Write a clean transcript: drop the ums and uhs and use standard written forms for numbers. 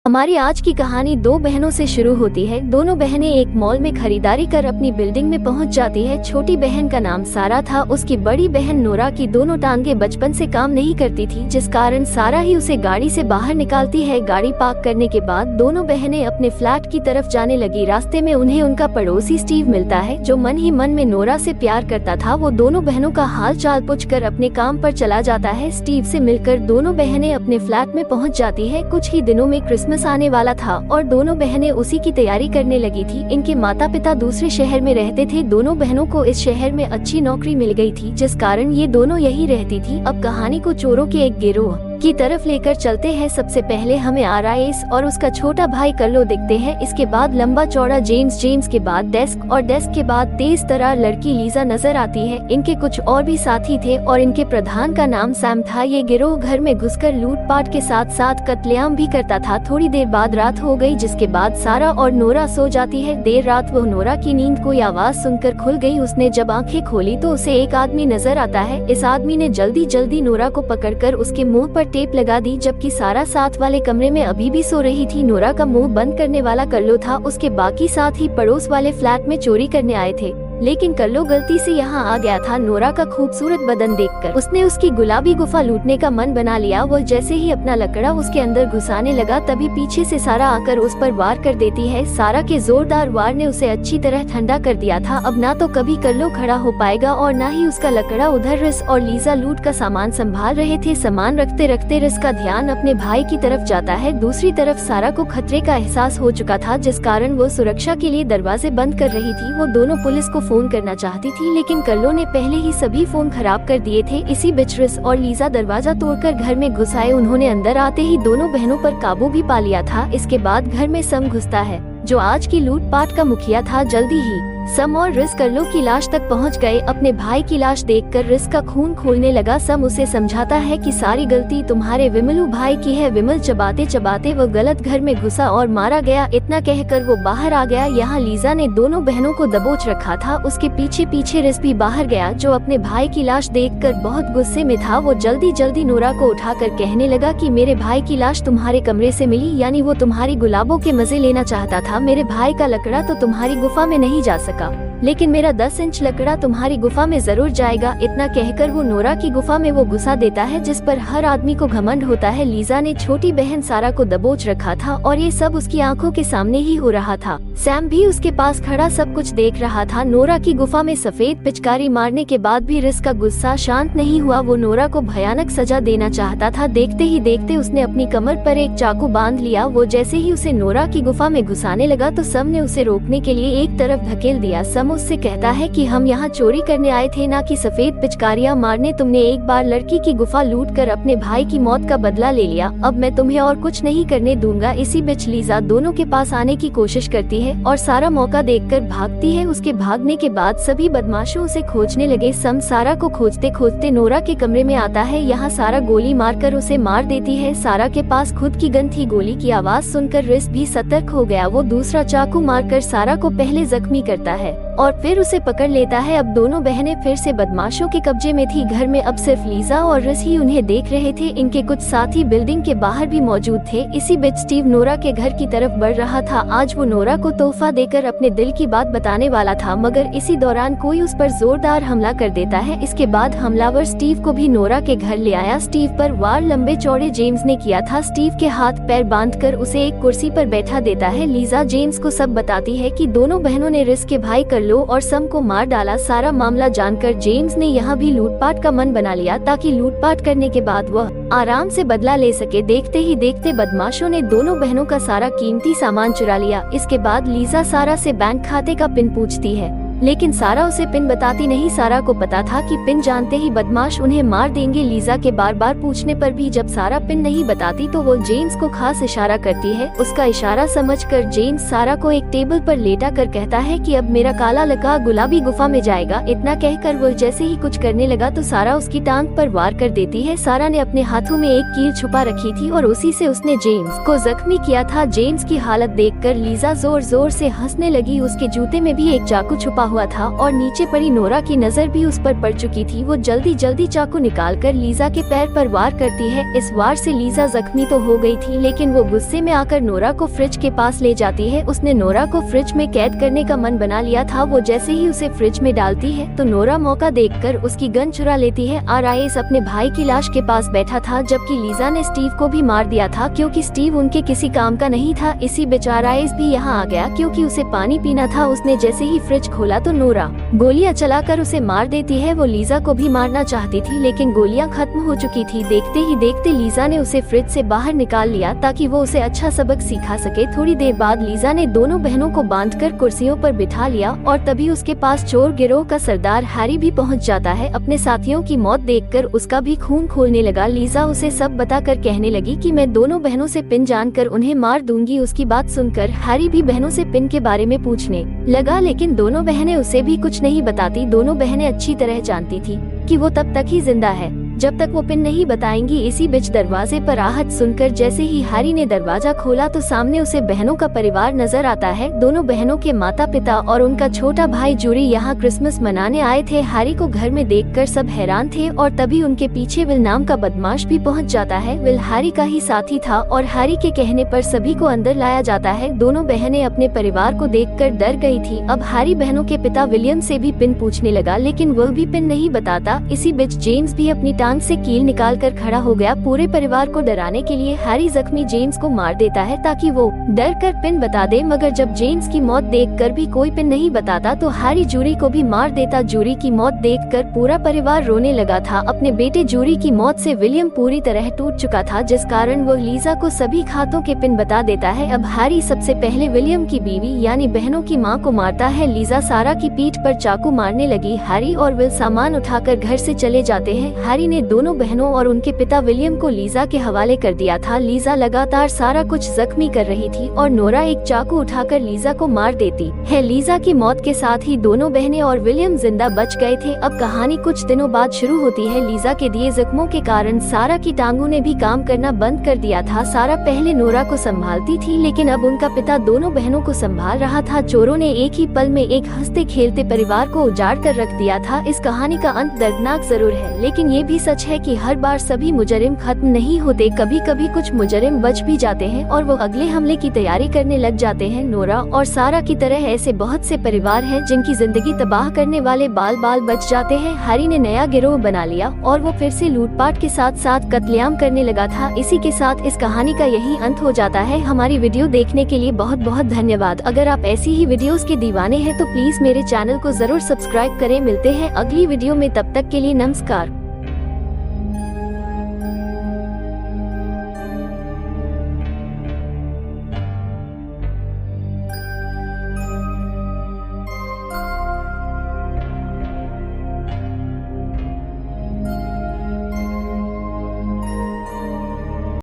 हमारी आज की कहानी दो बहनों से शुरू होती है। दोनों बहनें एक मॉल में खरीदारी कर अपनी बिल्डिंग में पहुंच जाती है। छोटी बहन का नाम सारा था। उसकी बड़ी बहन नोरा की दोनों टांगे बचपन से काम नहीं करती थी, जिस कारण सारा ही उसे गाड़ी से बाहर निकालती है। गाड़ी पार्क करने के बाद दोनों बहनें अपने फ्लैट की तरफ जाने लगी। रास्ते में उन्हें उनका पड़ोसी स्टीव मिलता है, जो मन ही मन में नोरा से प्यार करता था। वो दोनों बहनों का हाल चाल पूछकर अपने काम पर चला जाता है। स्टीव से मिलकर दोनों बहनें अपने फ्लैट में पहुँच जाती है। कुछ ही दिनों में क्रिसमस आने वाला था और दोनों बहनें उसी की तैयारी करने लगी थी। इनके माता पिता दूसरे शहर में रहते थे। दोनों बहनों को इस शहर में अच्छी नौकरी मिल गई थी, जिस कारण ये दोनों यही रहती थी। अब कहानी को चोरों के एक गिरोह की तरफ लेकर चलते हैं। सबसे पहले हमें आराइस और उसका छोटा भाई कर्लो दिखते हैं। इसके बाद लंबा चौड़ा जेम्स के बाद डेस्क और डेस्क के बाद तेज तरार लड़की लीजा नजर आती है। इनके कुछ और भी साथी थे और इनके प्रधान का नाम सैम था। ये गिरोह घर में घुसकर लूटपाट के साथ साथ कत्लेआम भी करता था। थोड़ी देर बाद रात हो गई, जिसके बाद सारा और नोरा सो जाती है। देर रात वह नोरा की नींद कोई आवाज सुनकर खुल गई। उसने जब आंखें खोली तो उसे एक आदमी नजर आता है। इस आदमी ने जल्दी जल्दी नोरा को पकड़कर उसके मुंह पर टेप लगा दी, जबकि सारा साथ वाले कमरे में अभी भी सो रही थी। नोरा का मुंह बंद करने वाला कर्लो था। उसके बाकी साथ ही पड़ोस वाले फ्लैट में चोरी करने आए थे, लेकिन कर्लो गलती से यहाँ आ गया था। नोरा का खूबसूरत बदन देखकर उसने उसकी गुलाबी गुफा लूटने का मन बना लिया। वो जैसे ही अपना लकड़ा उसके अंदर घुसाने लगा, तभी पीछे से सारा आकर उस पर वार कर देती है। सारा के जोरदार वार ने उसे अच्छी तरह ठंडा कर दिया था। अब ना तो कभी कर्लो खड़ा हो पाएगा और ना ही उसका लकड़ा। उधर रिस और लीजा लूट का सामान संभाल रहे थे। सामान रखते रखते रिस का ध्यान अपने भाई की तरफ जाता है। दूसरी तरफ सारा को खतरे का एहसास हो चुका था, जिस कारण वो सुरक्षा के लिए दरवाजे बंद कर रही थी। वो दोनों पुलिस को फोन करना चाहती थी, लेकिन कर्लो ने पहले ही सभी फोन खराब कर दिए थे। इसी बीच रिस और लीजा दरवाजा तोड़कर घर में घुस आए। उन्होंने अंदर आते ही दोनों बहनों पर काबू भी पा लिया था। इसके बाद घर में सम घुसता है, जो आज की लूटपाट का मुखिया था। जल्दी ही सम और रिस कर्लो की लाश तक पहुंच गए। अपने भाई की लाश देखकर रिस का खून खोलने लगा। सम उसे समझाता है कि सारी गलती तुम्हारे विमलू भाई की है। विमल चबाते चबाते वो गलत घर में घुसा और मारा गया। इतना कहकर वो बाहर आ गया। यहाँ लीजा ने दोनों बहनों को दबोच रखा था। उसके पीछे पीछे रिस भी बाहर गया, जो अपने भाई की लाश देखकर बहुत गुस्से में था। वो जल्दी जल्दी नोरा को उठाकर कहने लगा कि मेरे भाई की लाश तुम्हारे कमरे से मिली, यानी वो तुम्हारी गुलाबों के मजे लेना चाहता था। मेरे भाई का लकड़ा तो तुम्हारी गुफा में नहीं जा सका, लेकिन मेरा 10 इंच लकड़ा तुम्हारी गुफा में जरूर जाएगा। इतना कहकर वो नोरा की गुफा में वो घुसा देता है, जिस पर हर आदमी को घमंड होता है। लीजा ने छोटी बहन सारा को दबोच रखा था और ये सब उसकी आंखों के सामने ही हो रहा था। सैम भी उसके पास खड़ा सब कुछ देख रहा था। नोरा की गुफा में सफेद पिचकारी मारने के बाद भी रिस का गुस्सा शांत नहीं हुआ। वो नोरा को भयानक सजा देना चाहता था। देखते ही देखते उसने अपनी कमर पर एक चाकू बांध लिया। वो जैसे ही उसे नोरा की गुफा में घुसाने लगा तो सम ने उसे रोकने के लिए एक तरफ धकेल दिया। सम उससे कहता है कि हम यहाँ चोरी करने आए थे, ना कि सफेद पिचकारियाँ मारने। तुमने एक बार लड़की की गुफा लूटकर अपने भाई की मौत का बदला ले लिया। अब मैं तुम्हें और कुछ नहीं करने दूंगा। इसी बीच लीजा दोनों के पास आने की कोशिश करती है और सारा मौका देखकर भागती है। उसके भागने के बाद सभी बदमाशों उसे खोजने लगे। सम सारा को खोजते खोजते नोरा के कमरे में आता है। यहाँ सारा गोली मारकर उसे मार देती है। सारा के पास खुद की गन थी। गोली की आवाज सुनकर रिस भी सतर्क हो गया। वो दूसरा चाकू मारकर सारा को पहले जख्मी करता है और फिर उसे पकड़ लेता है। अब दोनों बहनें फिर से बदमाशों के कब्जे में थी। घर में अब सिर्फ लीजा और रिस ही उन्हें देख रहे थे। इनके कुछ साथी बिल्डिंग के बाहर भी मौजूद थे। इसी बीच स्टीव नोरा के घर की तरफ बढ़ रहा था। आज वो नोरा को तोहफा देकर अपने दिल की बात बताने वाला था, मगर इसी दौरान कोई उस पर जोरदार हमला कर देता है। इसके बाद हमलावर स्टीव को भी नोरा के घर ले आया। स्टीव पर वार लंबे चौड़े जेम्स ने किया था। स्टीव के हाथ पैर बांधकर उसे एक कुर्सी पर बैठा देता है। लीजा जेम्स को सब बताती है कि दोनों बहनों ने रिस के भाई कर्लो और सम को मार डाला। सारा मामला जानकर जेम्स ने यहाँ भी लूटपाट का मन बना लिया, ताकि लूटपाट करने के बाद वह आराम से बदला ले सके। देखते ही देखते बदमाशों ने दोनों बहनों का सारा कीमती सामान चुरा लिया। इसके बाद लीजा सारा से बैंक खाते का पिन पूछती है, लेकिन सारा उसे पिन बताती नहीं। सारा को पता था कि पिन जानते ही बदमाश उन्हें मार देंगे। लीजा के बार बार पूछने पर भी जब सारा पिन नहीं बताती तो वो जेम्स को खास इशारा करती है। उसका इशारा समझकर जेम्स सारा को एक टेबल पर लेटा कर कहता है कि अब मेरा काला लड़का गुलाबी गुफा में जाएगा। इतना कहकर वो जैसे ही कुछ करने लगा तो सारा उसकी टांग पर वार कर देती है। सारा ने अपने हाथों में एक कील छुपा रखी थी और उसी से उसने जेम्स को जख्मी किया था। जेम्स की हालत देखकर लीजा जोर जोर से हंसने लगी। उसके जूते में भी एक चाकू छुपा हुआ था और नीचे पड़ी नोरा की नजर भी उस पर पड़ चुकी थी। वो जल्दी जल्दी चाकू निकालकर लीजा के पैर पर वार करती है। इस वार से लीजा जख्मी तो हो गई थी, लेकिन वो गुस्से में आकर नोरा को फ्रिज के पास ले जाती है। उसने नोरा को फ्रिज में कैद करने का मन बना लिया था। वो जैसे ही उसे फ्रिज में डालती है तो नोरा मौका देखकर उसकी गन चुरा लेती है। आराइस अपने भाई की लाश के पास बैठा था, जबकि लीजा ने स्टीव को भी मार दिया था क्योंकि स्टीव उनके किसी काम का नहीं था। इसी बीच आराइस भी यहाँ आ गया क्योंकि उसे पानी पीना था। उसने जैसे ही फ्रिज खोला तो नोरा गोलियां चलाकर उसे मार देती है। वो लीजा को भी मारना चाहती थी, लेकिन गोलियां खत्म हो चुकी थी। देखते ही देखते लीजा ने उसे फ्रिज से बाहर निकाल लिया ताकि वो उसे अच्छा सबक सिखा सके। थोड़ी देर बाद लीजा ने दोनों बहनों को बांधकर कुर्सियों पर बिठा लिया और तभी उसके पास चोर गिरोह का सरदार हैरी भी पहुंच जाता है। अपने साथियों की मौत देखकर उसका भी खून खोलने लगा। लीजा उसे सब बताकर कहने लगी कि मैं दोनों बहनों से पिन जानकर उन्हें मार दूंगी। उसकी बात सुनकर हैरी भी बहनों से पिन के बारे में पूछने लगा, लेकिन दोनों बहनें उसे भी कुछ नहीं बताती। दोनों बहनें अच्छी तरह जानती थी कि वो तब तक ही जिंदा है जब तक वो पिन नहीं बताएंगी। इसी बीच दरवाजे पर आहट सुनकर जैसे ही हैरी ने दरवाजा खोला तो सामने उसे बहनों का परिवार नजर आता है। दोनों बहनों के माता पिता और उनका छोटा भाई जूरी यहाँ क्रिसमस मनाने आए थे। हैरी को घर में देखकर सब हैरान थे और तभी उनके पीछे विल नाम का बदमाश भी पहुँच जाता है। विल हैरी का ही साथी था और हैरी के कहने पर सभी को अंदर लाया जाता है। दोनों बहनें अपने परिवार को देखकर डर गई थी। अब हैरी बहनों के पिता विलियम से भी पिन पूछने लगा, लेकिन वह भी पिन नहीं बताता। इसी बीच जेम्स भी अपनी टांग से कील निकालकर खड़ा हो गया। पूरे परिवार को डराने के लिए हैरी जख्मी जेम्स को मार देता है ताकि वो डर कर पिन बता दे, मगर जब जेम्स की मौत देखकर भी कोई पिन नहीं बताता तो हैरी जूरी को भी मार देता। जूरी की मौत देखकर पूरा परिवार रोने लगा था। अपने बेटे जूरी की मौत से विलियम पूरी तरह टूट चुका था, जिस कारण वो लीजा को सभी खातों के पिन बता देता है। अब हैरी सबसे पहले विलियम की बीवी यानी बहनों की मां को मारता है। लीजा सारा की पीठ पर चाकू मारने लगी। हैरी और विल सामान उठाकर घर से चले जाते हैं। हैरी ने दोनों बहनों और उनके पिता विलियम को लीजा के हवाले कर दिया था। लीजा लगातार सारा कुछ जख्मी कर रही थी और नोरा एक चाकू उठाकर लीजा को मार देती है। लीजा की मौत के साथ ही दोनों बहनें और विलियम जिंदा बच गए थे। अब कहानी कुछ दिनों बाद शुरू होती है। लीजा के दिए जख्मों के कारण सारा की टांगों ने भी काम करना बंद कर दिया था। सारा पहले नोरा को संभालती थी, लेकिन अब उनका पिता दोनों बहनों को संभाल रहा था। चोरों ने एक ही पल में एक हंसते खेलते परिवार को उजाड़ कर रख दिया था। इस कहानी का अंत दर्दनाक जरूर है, लेकिन ये भी सच है कि हर बार सभी मुजरिम खत्म नहीं होते। कभी कभी कुछ मुजरिम बच भी जाते हैं और वो अगले हमले की तैयारी करने लग जाते हैं। नोरा और सारा की तरह ऐसे बहुत से परिवार हैं जिनकी जिंदगी तबाह करने वाले बाल बाल बच जाते हैं। हैरी ने नया गिरोह बना लिया और वो फिर से लूटपाट के साथ साथ कत्लेआम करने लगा था। इसी के साथ इस कहानी का यही अंत हो जाता है। हमारी वीडियो देखने के लिए बहुत बहुत धन्यवाद। अगर आप ऐसी ही वीडियोस के दीवाने हैं तो प्लीज मेरे चैनल को जरूर सब्सक्राइब करें। मिलते हैं अगली वीडियो में, तब तक के लिए नमस्कार।